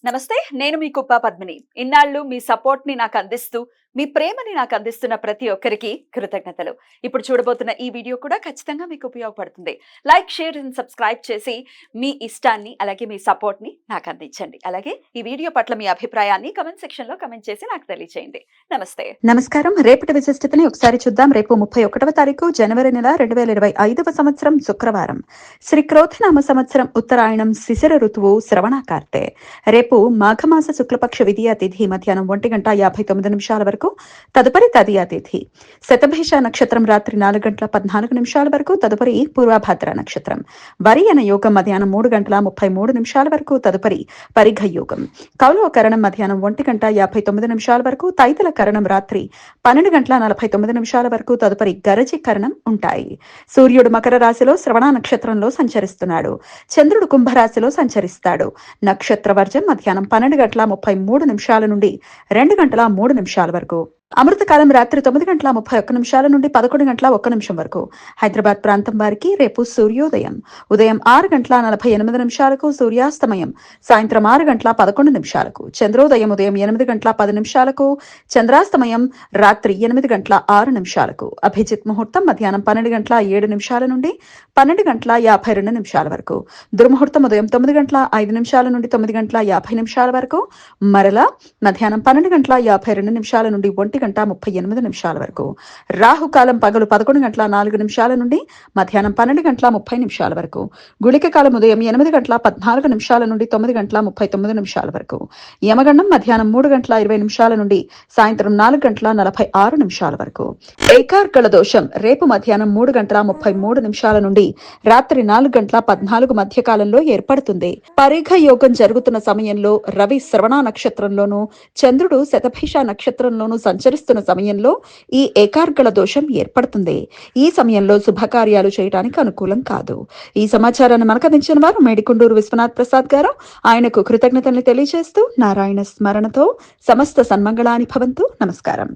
నమస్తే. నేను మీ కుప్ప పద్మిని. ఇన్నాళ్ళు మీ సపోర్ట్‌ని నాకందిస్తూ, మీ ప్రేమని నాకందిస్తున్న ప్రతి ఒక్కరికి కృతజ్ఞతలు. ఇప్పుడు చూడబోతున్న ఈ వీడియో కూడా ఖచ్చితంగా మీకు ఉపయోగపడుతుంది. లైక్, షేర్ అండ్ సబ్స్క్రైబ్ చేసి మీ ఇష్టాన్ని, అలాగే మీ సపోర్ట్‌ని నాకందించండి. అలాగే ఈ వీడియో పట్ల మీ అభిప్రాయాన్ని కామెంట్ సెక్షన్‌లో కామెంట్ చేసి నాకు తెలియజేయండి. నమస్తే. నమస్కారం. రేపటి విశిష్టతని ఒకసారి చూద్దాం. రేపు 31వ తారీఖు జనవరి నెల 2025వ సంవత్సరం శుక్రవారం. శ్రీ క్రోధినామ సంవత్సరం ఉత్తరాయణం శిశిర ఋతువు శ్రవణాకార్తె. రేపు మాఘమాస శుక్లపక్ష విధియా తిథి మధ్యాహ్నం 1:59 వరకు, తదుపరి తదియా తిథి. శతభిష నక్షత్రం రాత్రి 4:14 వరకు, తదుపరి పూర్వభద్ర నక్షత్రం. వరియన యోగం మధ్యాహ్నం 3:33 వరకు, తదుపరి పరిఘ యోగం. కౌలవ కరణం మధ్యాహ్నం 1:59 వరకు, తైతల కరణం రాత్రి 12:49 వరకు, తదుపరి గరజి కరణం ఉంటాయి. సూర్యుడు మకర రాశిలో శ్రవణ నక్షత్రంలో సంచరిస్తున్నాడు. చంద్రుడు కుంభరాశిలో సంచరిస్తాడు. నక్షత్ర వర్జం మధ్యాహ్నం 12:33 నుండి 2:03 వరకు. అమృతకాలం రాత్రి 9:31 నుండి 11:01 వరకు. హైదరాబాద్ ప్రాంతం వారికి రేపు సూర్యోదయం ఉదయం 6:48 సూర్యాస్తమయం సాయంత్రం 6:11 చంద్రోదయం ఉదయం 8:10 చంద్రాస్తమయం రాత్రి 8:06 అభిజిత్ ముహూర్తం మధ్యాహ్నం 12:07 నుండి 12:52 వరకు. దుర్ముహూర్తం ఉదయం 9:05 నుండి 9:50 వరకు. మరలా మధ్యాహ్నం 12:52 నుండి 1:38 వరకు. రాహుకాలం పగలు 11:04 నుండి మధ్యాహ్నం 12:30 వరకు. గుళిక కాలం ఉదయం 8:14 నుండి 9:39 వరకు. యమగండం మధ్యాహ్నం 3:20 నుండి సాయంత్రం 4:46 వరకు. ఏకార్గళ దోషం రేపు మధ్యాహ్నం 3:33 నుండి రాత్రి 4:14 మధ్య కాలంలో ఏర్పడుతుంది. పరిఘ యోగం జరుగుతున్న సమయంలో రవి శ్రవణ నక్షత్రంలోను, చంద్రుడు శతభిష నక్షత్రంలోను సంచరిస్తున్న సమయంలో ఈ ఏకార్గళ దోషం ఏర్పడుతుంది. ఈ సమయంలో శుభకార్యాలు చేయడానికి అనుకూలం కాదు. ఈ సమాచారాన్ని మనకు అందించిన వారు మేడికొండూరు విశ్వనాథ్ ప్రసాద్ గారు. ఆయనకు కృతజ్ఞతలు తెలియజేస్తూ నారాయణ స్మరణతో సమస్త సన్మంగళాని భవంతు. నమస్కారం.